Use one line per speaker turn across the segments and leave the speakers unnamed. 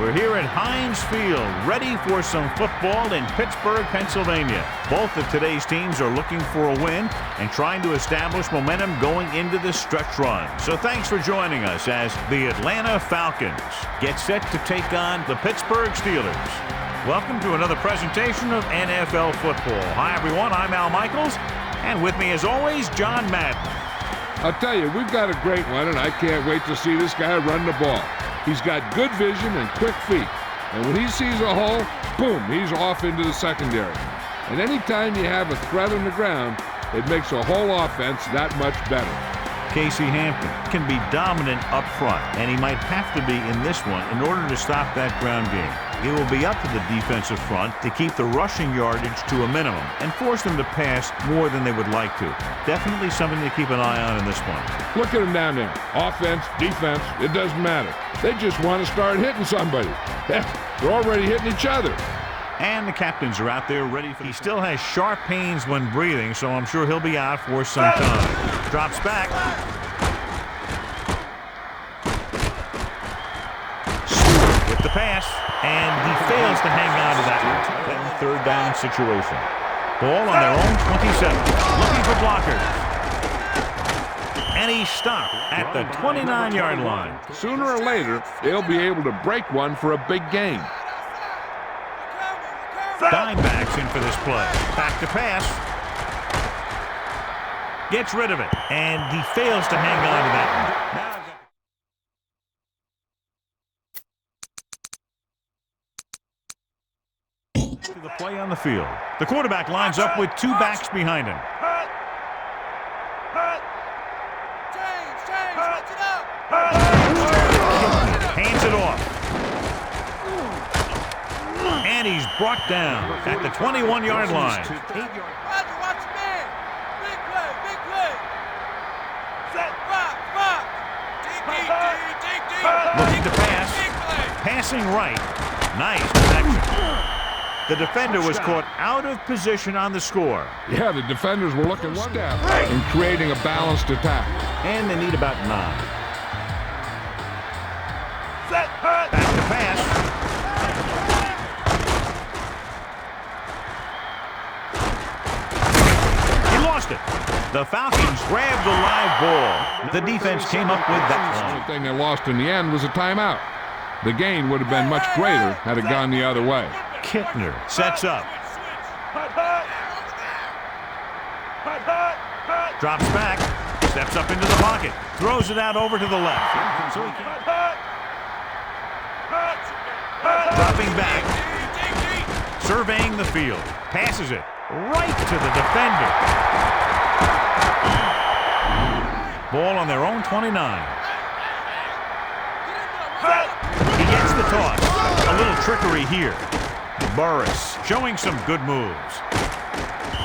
We're here at Heinz Field, ready for some football in Pittsburgh, Pennsylvania. Both of today's teams are looking for a win and trying to establish momentum going into the stretch run. So thanks for joining us as the Atlanta Falcons get set to take on the Pittsburgh Steelers. Welcome to another presentation of NFL football. Hi, everyone. I'm Al Michaels, and with me, as always, John Madden.
I'll tell you, we've got a great one, and I can't wait to see this guy run the ball. He's got good vision and quick feet, and when he sees a hole, boom, he's off into the secondary. And anytime you have a threat on the ground, it makes a whole offense that much better.
Casey Hampton can be dominant up front, and he might have to be in this one in order to stop that ground game. It will be up to the defensive front to keep the rushing yardage to a minimum and force them to pass more than they would like to. Definitely something to keep an eye on in this one.
Look at him down there. Offense, defense, it doesn't matter. They just want to start hitting somebody. They're already hitting each other.
And the captains are out there ready for. He still has sharp pains when breathing, so I'm sure he'll be out for some time. Drops back. Stewart with the pass, and he fails to hang on to that one. Third down situation. Ball on their own 27. Looking for blockers. And he stopped at the 29-yard line.
Sooner or later, they'll be able to break one for a big gain.
Dimebacks in for this play. Back to pass. Gets rid of it. And he fails to hang on to that one. To the play on the field. The quarterback lines up with two backs behind him. Hands it off. And he's brought down at the 21-yard line.
Watch man. Big play, big play. Set, box. Dig.
Looking to pass. Passing right. Nice connection. The defender was caught out of position on the score.
Yeah, the defenders were looking one step and creating a balanced attack.
And they need about 9. Back to pass. He lost it. The Falcons grabbed the live ball. The defense came up with that
The
one.
only thing they lost in the end was a timeout. The gain would have been much greater had it gone the other way.
Kittner sets up. Drops back. Steps up into the pocket. Throws it out over to the left. So he can... Dropping back. Surveying the field. Passes it right to the defender. Ball on their own 29. He gets the toss. A little trickery here. Burris showing some good moves.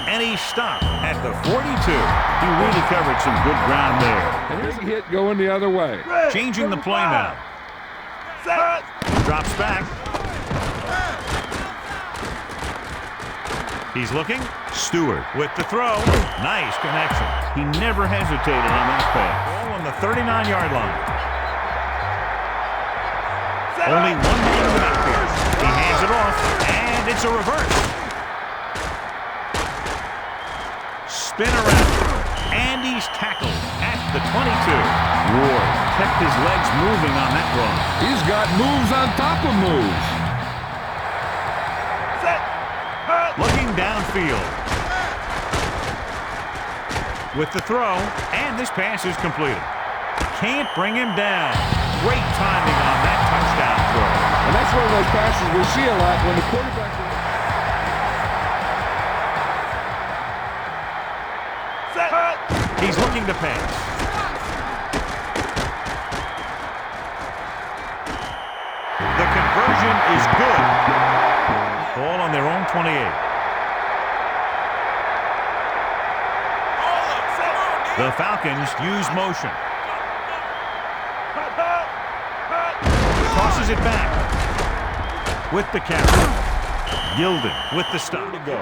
And he stopped at the 42. He really covered some good ground there.
And here's a hit going the other way.
Changing the play now. Drops back. He's looking. Stewart with the throw. Nice connection. He never hesitated on that pass. Ball on the 39-yard line. Only one man in the backfield. He hands it off, and it's a reverse. Spin around, and he's tackled at the 22. Ward kept his legs moving on that run.
He's got moves on top of moves.
Looking downfield. With the throw, and this pass is completed. Can't bring him down. Great timing on that touchdown throw.
And that's one of those passes we see a lot when the quarterback...
He's looking to pass. The conversion is good. Ball on their own 28. The Falcons use motion. Tosses it back. With the carry. Gilden with the stop to go.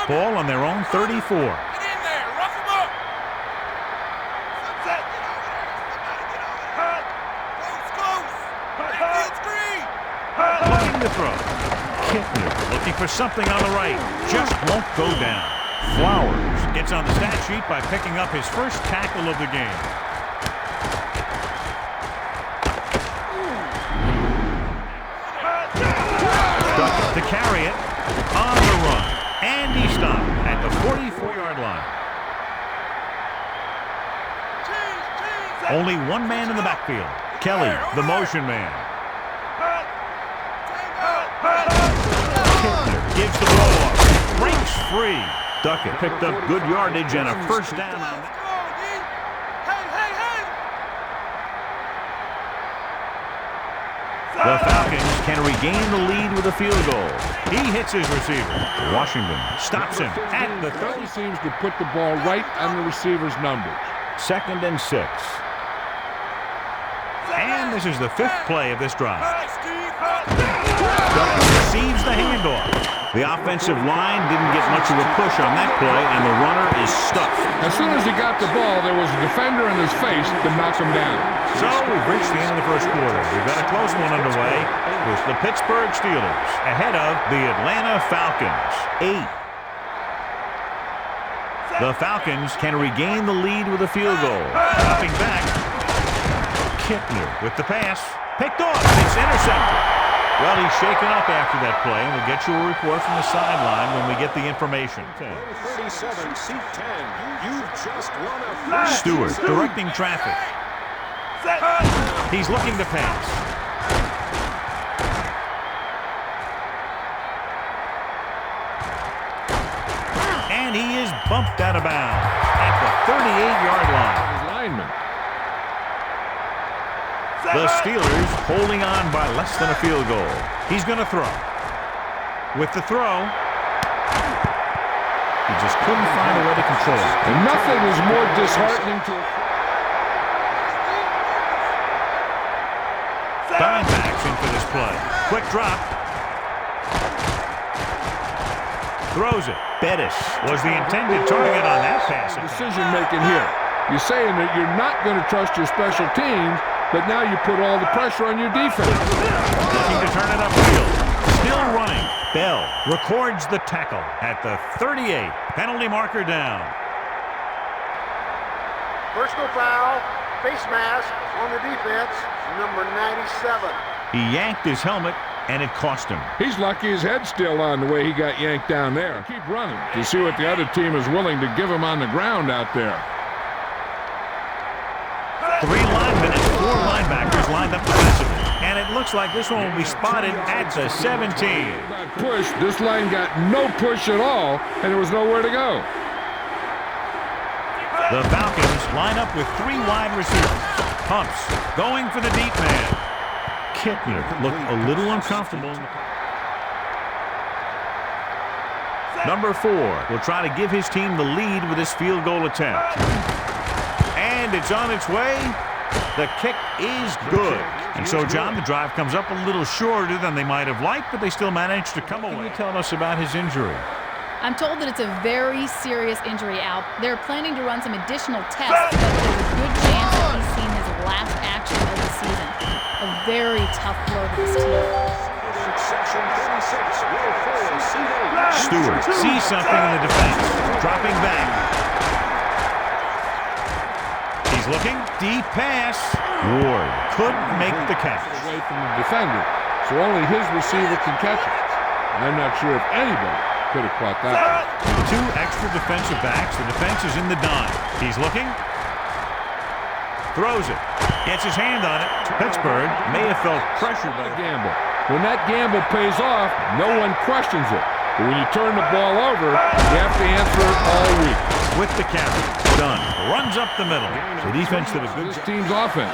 Ball on their own 34. Looking to throw. Kittner looking for something on the right. Just won't go down. Flowers gets on the stat sheet by picking up his first tackle of the game. Duckett to carry it. On the run. And he stopped at the 44-yard line. Only one man in the backfield. Kelly, the motion man. Kittner gives the ball off. Breaks free. Duckett picked up good yardage and a first down on that. The Falcons can regain the lead with a field goal. He hits his receiver. Washington stops him at the 30.
Seems to put the ball right on the receiver's numbers.
2nd and 6. And this is the 5th play of this drive. Duckett receives the handoff. The offensive line didn't get much of a push on that play, and the runner is stuffed.
As soon as he got the ball, there was a defender in his face to knock him down.
So we've reached the end of the first quarter. We've got a close one underway with the Pittsburgh Steelers ahead of the Atlanta Falcons. 8. The Falcons can regain the lead with a field goal. Dropping back. Kittner with the pass. Picked off. It's intercepted. Well, he's shaken up after that play, and we'll get you a report from the sideline when we get the information.
37, seat 10. You've just won a
Stewart directing traffic. He's looking to pass. And he is bumped out of bounds at the 38-yard line.
Lineman.
The Steelers holding on by less than a field goal. He's going to throw. With the throw, he just couldn't find a way to control it.
And nothing is more disheartening to...
Dimebacks in for this play. Quick drop. Throws it. Bettis was the intended target on that pass.
Decision making here. You're saying that you're not going to trust your special teams, but now you put all the pressure on your defense.
Looking to turn it upfield. Still running. Bell records the tackle at the 38. Penalty marker down.
Personal foul, face mask on the defense, number 97.
He yanked his helmet, and it cost him.
He's lucky his head's still on the way he got yanked down there. Keep running to see what the other team is willing to give him on the ground out there.
3 linemen and 4 linebackers lined up defensively. And it looks like this one will be spotted at the 17.
Push. This line got no push at all, and there was nowhere to go.
The Falcons line up with 3 wide receivers. Pumps going for the deep man. Kittner looked a little uncomfortable. Number 4 will try to give his team the lead with this field goal attempt. And it's on its way. The kick is good. And so, John, the drive comes up a little shorter than they might have liked, but they still managed to come away. Can you tell us about his injury?
I'm told that it's a very serious injury, Al. They're planning to run some additional tests, but there's a good chance that he's seen his last action of the season. A very tough blow to this team.
Stewart sees something in the defense. Dropping back. He's looking. Deep pass. Ward couldn't make the catch.
Away from the defender, so only his receiver can catch it. I'm not sure if anybody could have caught that.
2 extra defensive backs. The defense is in the dime. He's looking. Throws it. Gets his hand on it. Pittsburgh may have felt pressured by the
gamble. When that gamble pays off, no one questions it. But when you turn the ball over, you have to answer it all week.
With the carry. Done. Runs up the middle. The defense did a good
This team's offense.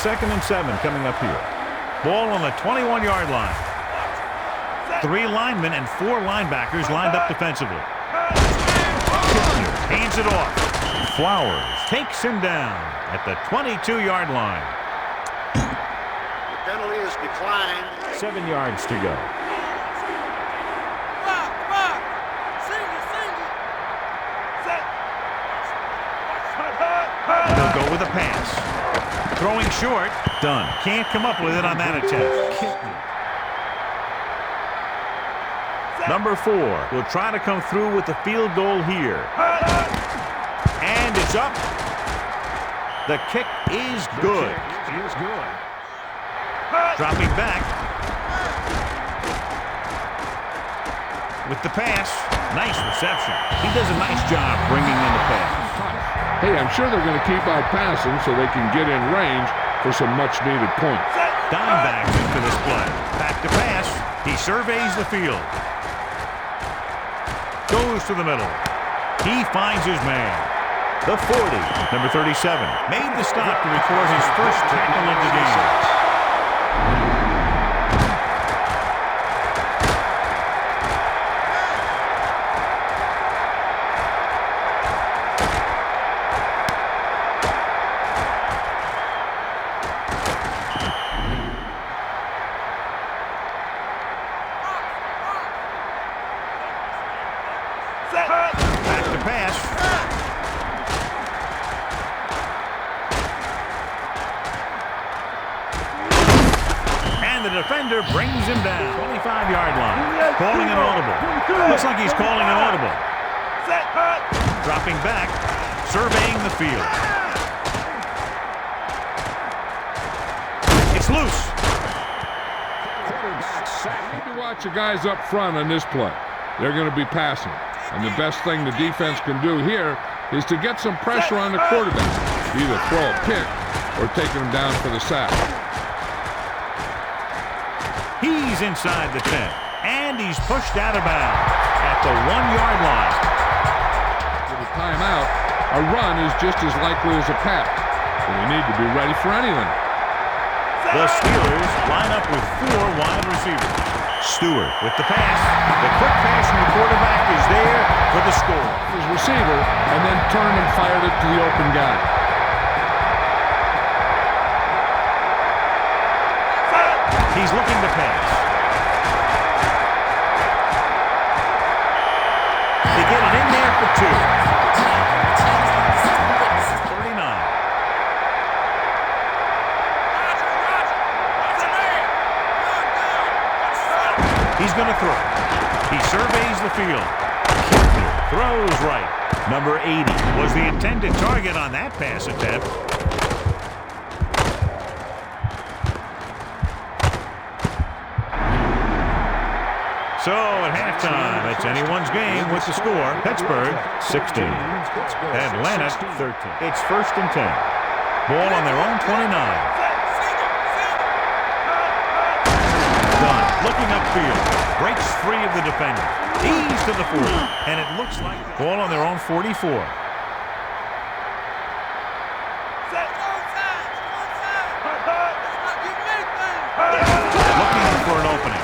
2nd and 7 coming up here. Ball on the 21-yard line. 3 linemen and 4 linebackers lined up defensively. Kittner hands it off. Flowers takes him down at the 22-yard line.
The penalty is declined.
7 yards to go. They'll go with a pass. Throwing short. Done. Can't come up with it on that attempt. Kittner. Number 4 will try to come through with the field goal here. And it's up. The kick is good. Dropping back. With the pass. Nice reception. He does a nice job bringing in the pass.
Hey, I'm sure they're going to keep out passing so they can get in range for some much-needed points.
Dime backs into this play. Back to pass. He surveys the field. Goes to the middle. He finds his man. The 40, number 37, made the stop to record his first tackle of the game. Back to pass. And the defender brings him down. 25-yard line. Calling an audible. Looks like he's calling an audible. Dropping back. Surveying the field. It's loose.
You need to watch the guys up front on this play. They're going to be passing. And the best thing the defense can do here is to get some pressure on the quarterback. Either throw a pick or taking him down for the sack.
He's inside the 10. And he's pushed out of bounds at the 1-yard line.
With a timeout, a run is just as likely as a pass. So they need to be ready for anything.
The Steelers line up with 4 wide receivers. Stewart with the pass. The quick pass from the quarterback is there for the score.
His receiver, and then turned and fired it to the open guy.
He's looking to pass. They get it in there for 2. 39. He's going to throw. He surveys the field. Throws right. Number 80 was the intended target on that pass attempt. So at halftime, it's anyone's game with the score. Pittsburgh 16. Atlanta 13. It's 1st and 10. Ball on their own 29. Dunn looking upfield. Breaks free of the defender. He's to the 40. And it looks like ball on their own 44. Looking for an opening.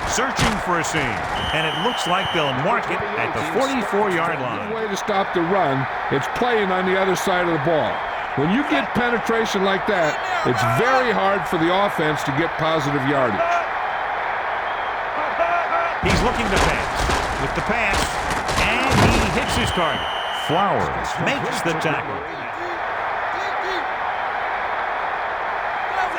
Searching for a seam. And it looks like they'll mark it at the 44-yard line.
The way to stop the run, it's playing on the other side of the ball. When you get penetration like that, it's very hard for the offense to get positive yardage.
He's looking to pass. With the pass, and he hits his target. Flowers makes the tackle.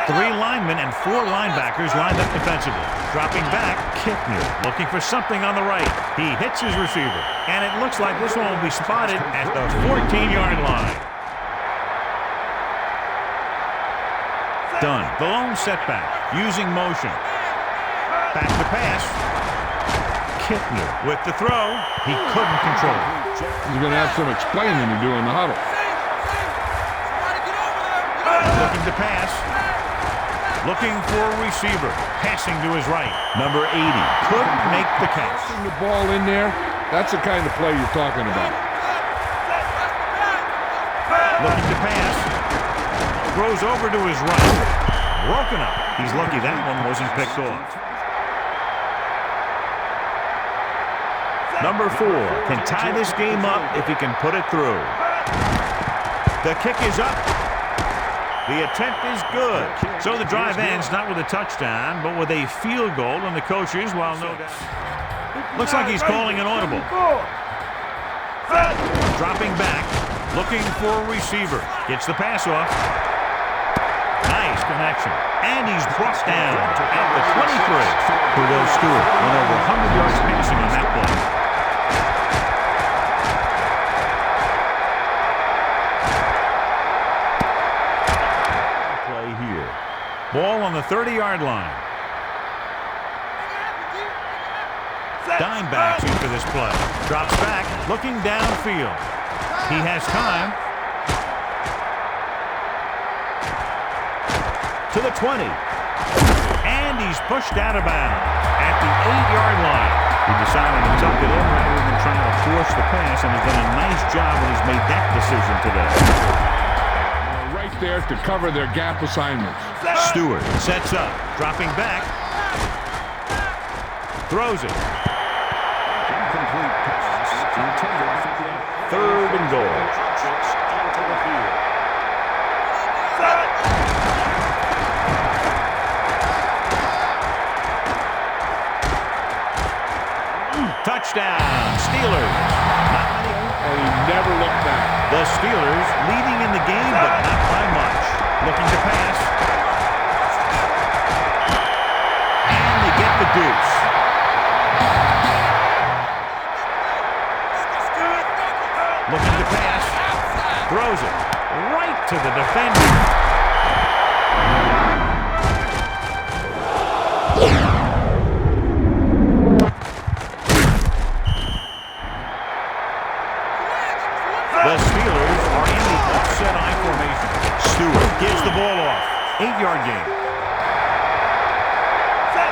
3 linemen and 4 linebackers lined up defensively. Dropping back, Kickner looking for something on the right. He hits his receiver, and it looks like this one will be spotted at the 14-yard line. Dunn, the lone setback, using motion. Back to pass. Kickner with the throw. He couldn't control it.
He's going to have some explaining to do in the huddle.
Looking to pass. Looking for a receiver. Passing to his right. Number 80 couldn't make the catch.
Putting the ball in there, that's the kind of play you're talking about.
Looking to pass. Throws over to his right. Broken up. He's lucky that one wasn't picked off. Number 4 can tie this game up if he can put it through. The kick is up. The attempt is good. So the drive ends not with a touchdown, but with a field goal, and the coaches, while no doubt. Looks like he's calling an audible. Dropping back, looking for a receiver. Gets the pass off. Nice connection. And he's brought down at the 23. Kordell Stewart went over 100 yards passing on that play. Play here. Ball on the 30-yard line. Dime backs in for this play. Drops back, looking downfield. He has time. To the 20. And he's pushed out of bounds at the 8-yard line. He decided to tuck it in rather than trying to force the pass, and has done a nice job when he's made that decision today.
Right there to cover their gap assignments.
Stewart sets up, dropping back. Throws it.
Incomplete pass intended for the
3rd and goal.
Just into the field.
Touchdown, Steelers. Not many.
And he never looked back.
The Steelers leading in the game, but not by much. Looking to pass. And they get the deuce. Looking to pass. Throws it right to the defender. The Steelers are in the offset I formation. Stewart gives the ball off. 8-yard gain.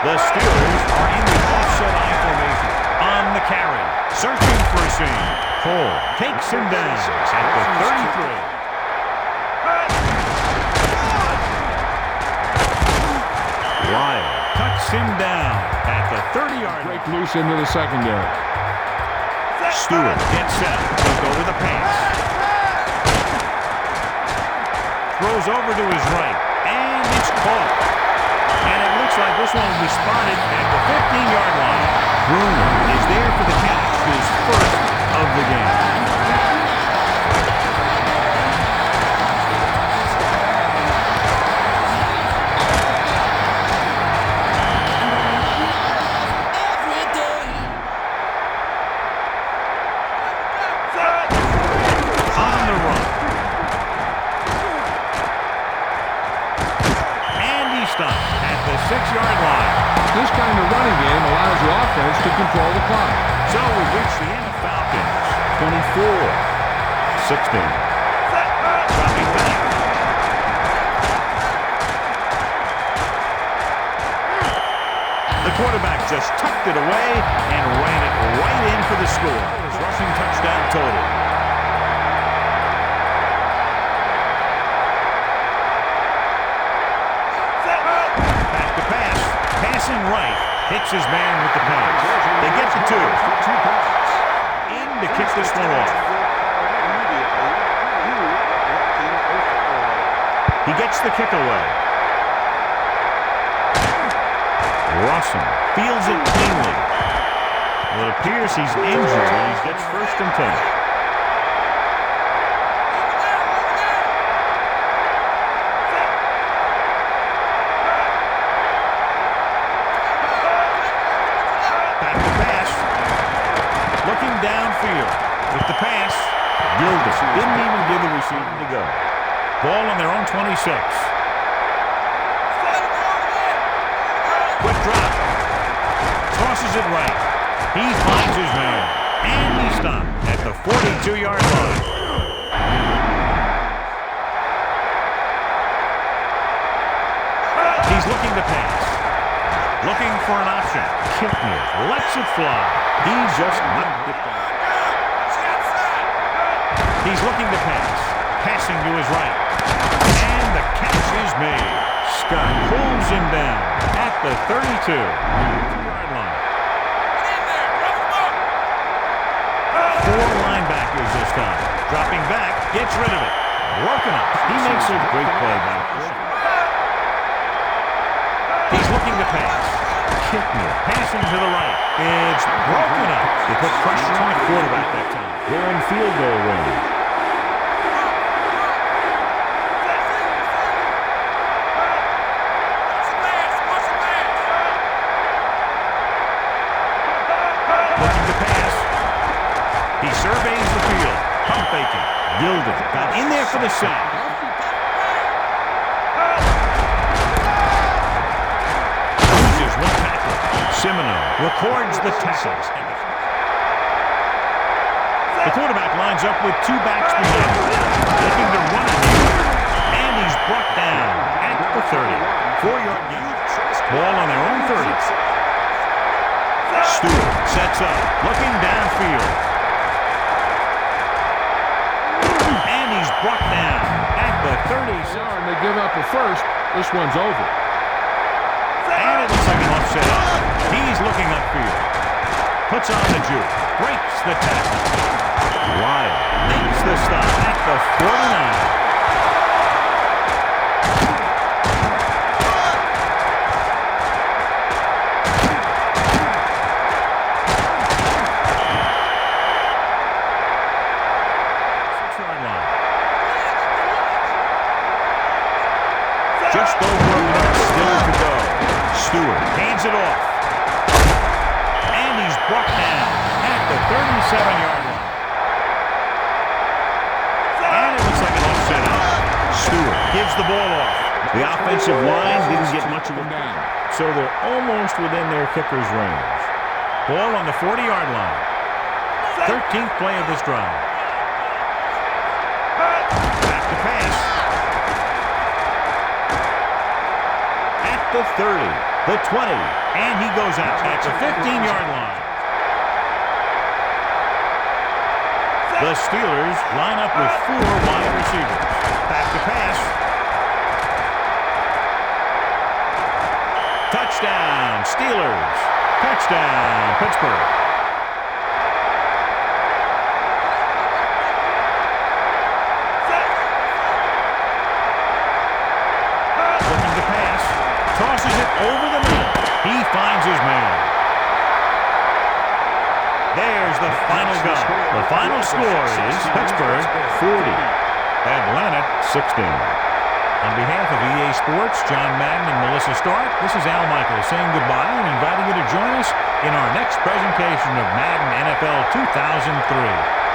The Steelers are in the offset I formation. On the carry. Searching for a seam. Cole takes him down at the 33. Lyle cuts him down at the 30-yard.
Break loose into the secondary.
Stewart gets set. He'll go with a pass. Throws over to his right. And it's caught. And it looks like this one will be spotted at the 15-yard line. Bruner is there for the catch. His first of the game. At the 6-yard line.
This kind of running game allows the offense to control the clock.
So we've reached the end of Falcons. 24-16. Dropping back. The quarterback just tucked it away and ran it right in for the score. His rushing touchdown total. Passing right, hits his man with the pass. They get the 2. In to kick this one off. He gets the kick away. Russell fields it cleanly. Well, it appears he's injured and he gets 1st and 10. Downfield with the pass. Gildas didn't even give the receiver to go. Ball on their own 26. Quick drop. Tosses it right. He finds his man. And he stopped at the 42-yard line. He's looking to pass. Looking for an option. Kiltner lets it fly. He just knocked it down. He's looking to pass. Passing to his right. And the catch is made. Scott pulls him down at the 32-yard line. 4 linebackers this time. Dropping back. Gets rid of it. Broken up. He makes a great play back. He's looking to pass. Kiltner passing to the right. It's broken up. They put pressure on the quarterback that time. They're in field goal range. for the sack. Loses one tackle. Simino records the tackle. The quarterback lines up with two backs behind him, looking to run it. And he's brought down at the 30. 4-yard gain. Ball on their own 30. Stewart sets up, looking downfield. And he's brought down at the 30.
And they give up a first. This one's over.
And it looks like an offset up. He's looking upfield. Puts on the juke. Breaks the tackle. Lyle makes the stop at the 49. Just over a minute still to go. Stewart hands it off. And he's brought down at the 37-yard line. And it looks like an offset out. Stewart gives the ball off. The offensive line didn't get much of a down, so they're almost within their kicker's range. Ball on the 40-yard line. 13th play of this drive. Back to pass. The 30, the 20, and he goes out at the 15-yard line. The Steelers line up with 4 wide receivers. Back to pass. Touchdown, Steelers. Touchdown, Pittsburgh. Looking to pass. Tosses it over the middle. He finds his man. There's the final gun. The final score is Pittsburgh 40, Atlanta 16. On behalf of EA Sports, John Madden and Melissa Stark, this is Al Michaels saying goodbye and inviting you to join us in our next presentation of Madden NFL 2003.